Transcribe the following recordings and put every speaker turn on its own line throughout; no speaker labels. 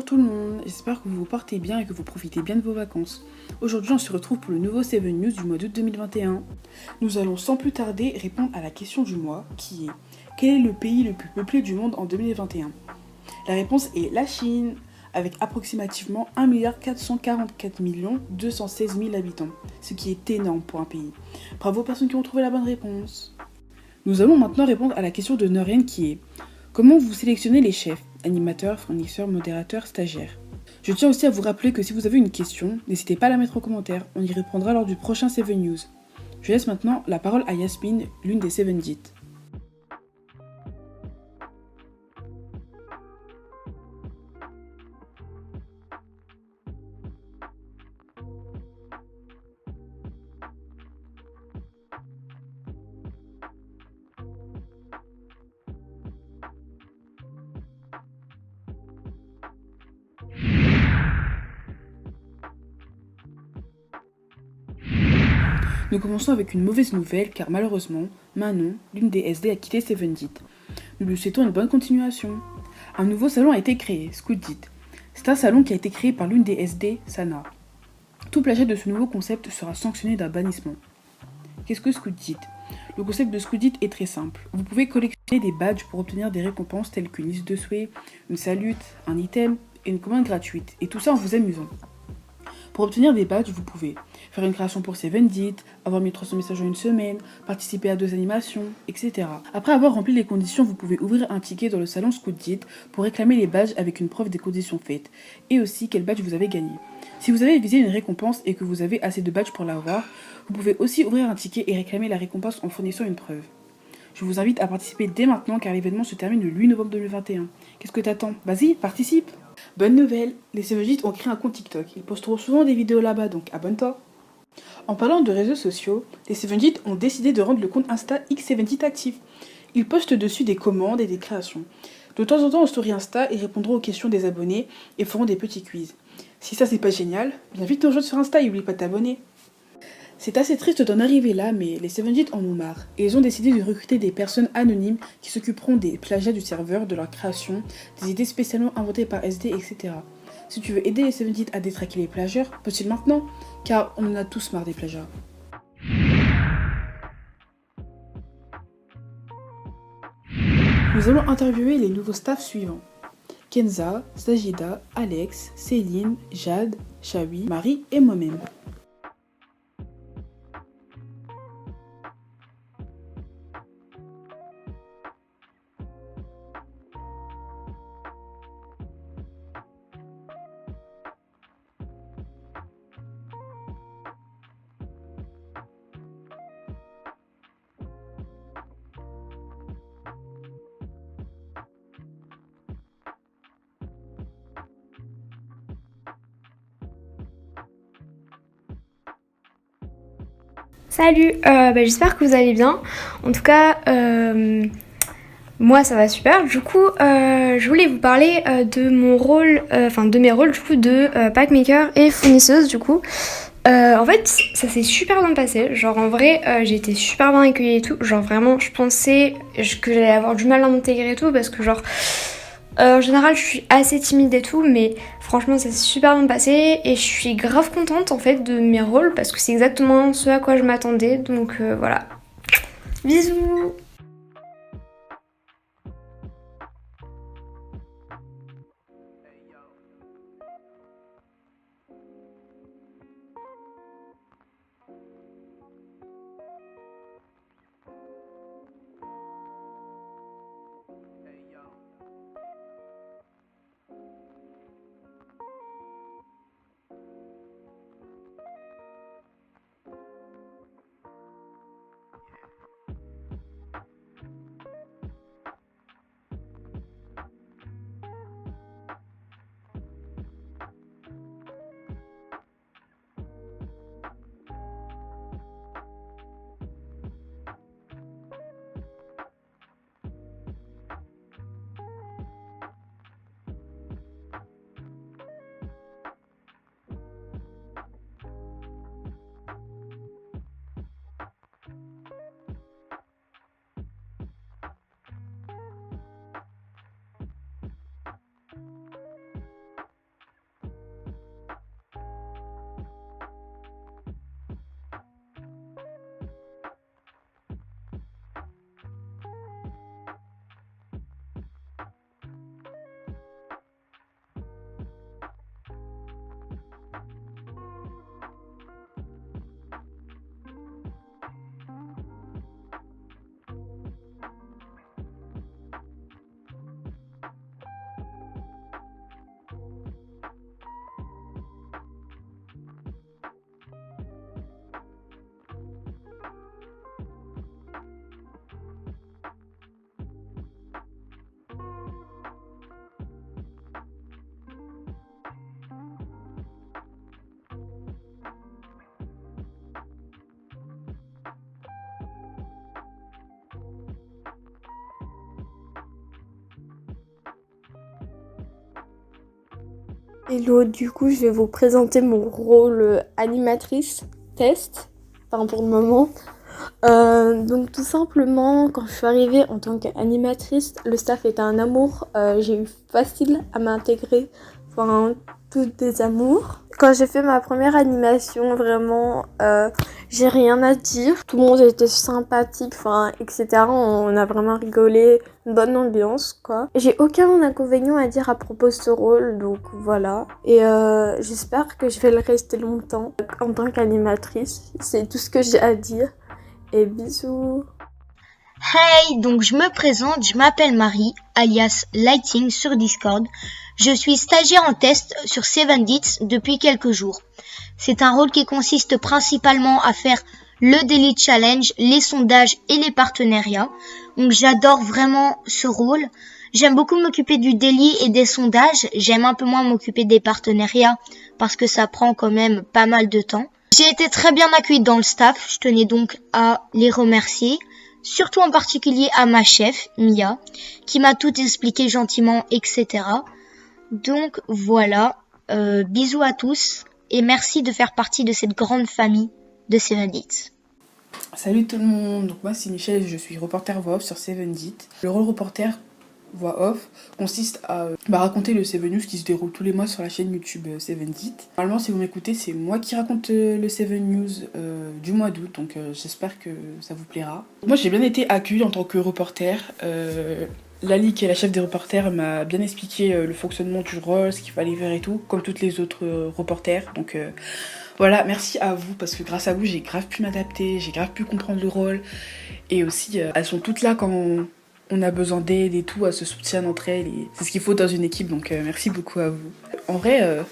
Bonjour tout le monde, j'espère que vous vous portez bien et que vous profitez bien de vos vacances. Aujourd'hui on se retrouve pour le nouveau 7 News du mois d'août 2021. Nous allons sans plus tarder répondre à la question du mois qui est: quel est le pays le plus peuplé du monde en 2021? La réponse est la Chine, avec approximativement 1 444 216 000 habitants, ce qui est énorme pour un pays. Bravo aux personnes qui ont trouvé la bonne réponse. Nous allons maintenant répondre à la question de Noreen qui est: comment vous sélectionnez les chefs, animateurs, fournisseurs, modérateurs, stagiaires? Je tiens aussi à vous rappeler que si vous avez une question, n'hésitez pas à la mettre en commentaire, on y répondra lors du prochain 7 News. Je laisse maintenant la parole à Yasmine, l'une des 7 dites. Nous commençons avec une mauvaise nouvelle car malheureusement, Manon, l'une des SD, a quitté 7 Dit. Nous lui souhaitons une bonne continuation. Un nouveau salon a été créé, Scoot Dit. C'est un salon qui a été créé par l'une des SD, Sana. Tout plagiat de ce nouveau concept sera sanctionné d'un bannissement. Qu'est-ce que Scoot Dit? Le concept de Scoot Dit est très simple. Vous pouvez collectionner des badges pour obtenir des récompenses telles qu'une liste de souhaits, une salute, un item et une commande gratuite, et tout ça en vous amusant. Pour obtenir des badges, vous pouvez faire une création pour 7 Dit, avoir 1300 messages en une semaine, participer à 2 animations, etc. Après avoir rempli les conditions, vous pouvez ouvrir un ticket dans le salon Scoot Dit pour réclamer les badges avec une preuve des conditions faites, et aussi quel badge vous avez gagné. Si vous avez visé une récompense et que vous avez assez de badges pour l'avoir, vous pouvez aussi ouvrir un ticket et réclamer la récompense en fournissant une preuve. Je vous invite à participer dès maintenant car l'événement se termine le 8 novembre 2021. Qu'est-ce que t'attends? Vas-y, participe! Bonne nouvelle, les 7 ont créé un compte TikTok. Ils posteront souvent des vidéos là-bas, donc abonne-toi. En parlant de réseaux sociaux, les 7 ont décidé de rendre le compte Insta X7 actif. Ils postent dessus des commandes et des créations. De temps en temps en story Insta, ils répondront aux questions des abonnés et feront des petits quiz. Si ça c'est pas génial, viens vite nous rejoindre sur Insta et oublie pas de t'abonner. C'est assez triste d'en arriver là, mais les 7 en ont marre, et ils ont décidé de recruter des personnes anonymes qui s'occuperont des plagiats du serveur, de leur création, des idées spécialement inventées par SD, etc. Si tu veux aider les 7 à détraquer les plagieurs, possible maintenant, car on en a tous marre des plagiats. Nous allons interviewer les nouveaux staffs suivants: Kenza, Sajida, Alex, Céline, Jade, Shawi, Marie et moi-même.
Salut, j'espère que vous allez bien. En tout cas, moi ça va super. Du coup, je voulais vous parler de mon rôle, de mes rôles du coup de packmaker et fournisseuse du coup. En fait, ça s'est super bien passé. Genre en vrai, j'ai été super bien accueillie et tout. Genre vraiment, je pensais que j'allais avoir du mal à m'intégrer et tout parce que genre en général, je suis assez timide et tout, mais franchement, ça s'est super bien passé et je suis grave contente en fait de mes rôles parce que c'est exactement ce à quoi je m'attendais. Donc voilà. Bisous!
Hello, du coup, je vais vous présenter mon rôle animatrice test, enfin pour le moment. Donc tout simplement, quand je suis arrivée en tant qu'animatrice, le staff était un amour. J'ai eu facile à m'intégrer, enfin toutes des amours. Quand j'ai fait ma première animation, vraiment, j'ai rien à dire. Tout le monde était sympathique, enfin, etc. On a vraiment rigolé, une bonne ambiance, quoi. J'ai aucun inconvénient à dire à propos de ce rôle, donc voilà. Et j'espère que je vais le rester longtemps en tant qu'animatrice. C'est tout ce que j'ai à dire. Et bisous.
Hey, donc je me présente, je m'appelle Marie, alias Lighting sur Discord. Je suis stagiaire en test sur 7 depuis quelques jours. C'est un rôle qui consiste principalement à faire le Daily Challenge, les sondages et les partenariats. Donc j'adore vraiment ce rôle. J'aime beaucoup m'occuper du daily et des sondages. J'aime un peu moins m'occuper des partenariats parce que ça prend quand même pas mal de temps. J'ai été très bien accueillie dans le staff, je tenais donc à les remercier. Surtout en particulier à ma chef, Mia, qui m'a tout expliqué gentiment, etc. Donc voilà, bisous à tous et merci de faire partie de cette grande famille de 7.
Salut tout le monde, donc moi c'est Michel, je suis reporter voix off sur 7. Le rôle reporter voix off consiste à raconter le 7 News qui se déroule tous les mois sur la chaîne YouTube 7. Normalement si vous m'écoutez c'est moi qui raconte le 7 News du mois d'août, donc j'espère que ça vous plaira. Moi j'ai bien été accueillie en tant que reporter. Lali qui est la chef des reporters m'a bien expliqué le fonctionnement du rôle, ce qu'il fallait faire et tout, comme toutes les autres reporters. Donc voilà, merci à vous parce que grâce à vous j'ai grave pu m'adapter, j'ai grave pu comprendre le rôle. Et aussi elles sont toutes là quand on a besoin d'aide et tout, elles se soutiennent entre elles. Et c'est ce qu'il faut dans une équipe, donc merci beaucoup à vous. En vrai,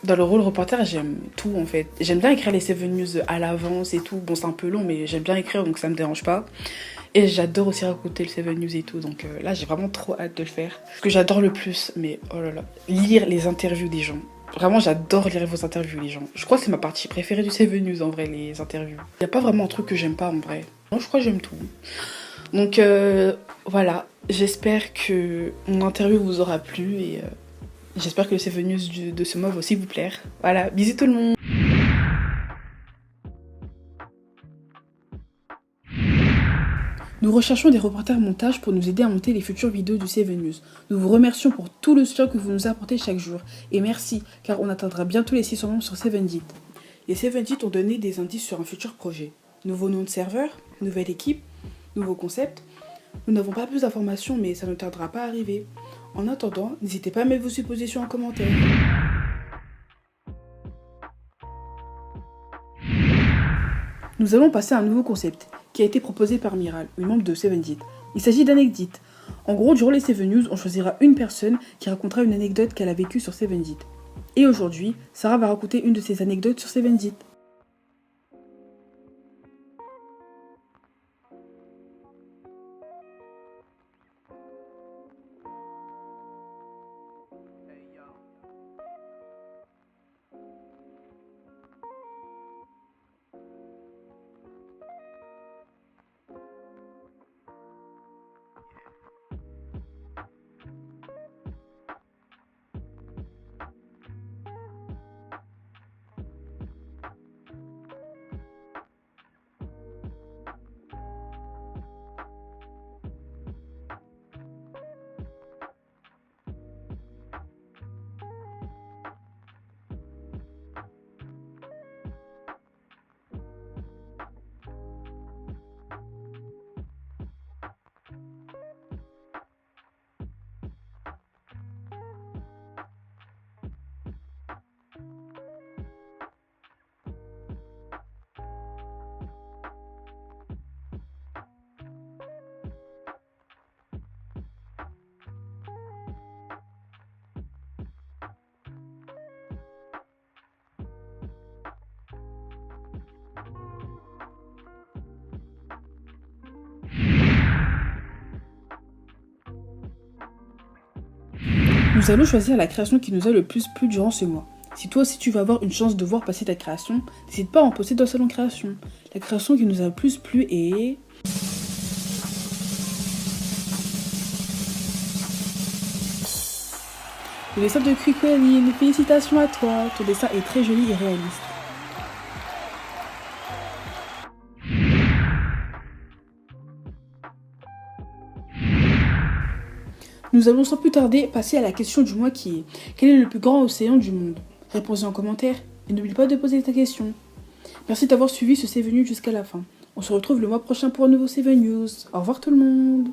dans le rôle reporter, j'aime tout en fait. J'aime bien écrire les 7 News à l'avance et tout. Bon, c'est un peu long, mais j'aime bien écrire donc ça me dérange pas. Et j'adore aussi raconter le 7 News et tout, donc là j'ai vraiment trop hâte de le faire. Ce que j'adore le plus, mais oh là là, lire les interviews des gens. Vraiment j'adore lire vos interviews les gens. Je crois que c'est ma partie préférée du 7 News en vrai, les interviews. Y a pas vraiment un truc que j'aime pas en vrai. Non, je crois que j'aime tout. Donc voilà, j'espère que mon interview vous aura plu et j'espère que le 7 News de ce mois va aussi vous plaire. Voilà, bisous tout le monde. Nous recherchons des reporters montage pour nous aider à monter les futures vidéos du 7 News. Nous vous remercions pour tout le soutien que vous nous apportez chaque jour. Et merci, car on atteindra bientôt les 600 membres sur 7. Les 7 ont donné des indices sur un futur projet. Nouveau nom de serveur, nouvelle équipe, nouveau concept. Nous n'avons pas plus d'informations, mais ça ne tardera pas à arriver. En attendant, n'hésitez pas à mettre vos suppositions en commentaire. Nous allons passer à un nouveau concept qui a été proposé par Miral, une membre de 7. Il s'agit d'anecdotes. En gros, durant les 7 News, on choisira une personne qui racontera une anecdote qu'elle a vécue sur 7. Et aujourd'hui, Sarah va raconter une de ses anecdotes sur 7. Nous allons choisir la création qui nous a le plus plu durant ce mois. Si toi aussi tu vas avoir une chance de voir passer ta création, n'hésite pas à en poster dans Salon Création. La création qui nous a le plus plu est... Le dessin de Cricoline, félicitations à toi, ton dessin est très joli et réaliste. Nous allons sans plus tarder passer à la question du mois qui est: quel est le plus grand océan du monde? Réponds-y en commentaire et n'oublie pas de poser ta question. Merci d'avoir suivi ce 7 News jusqu'à la fin. On se retrouve le mois prochain pour un nouveau 7 News. Au revoir tout le monde.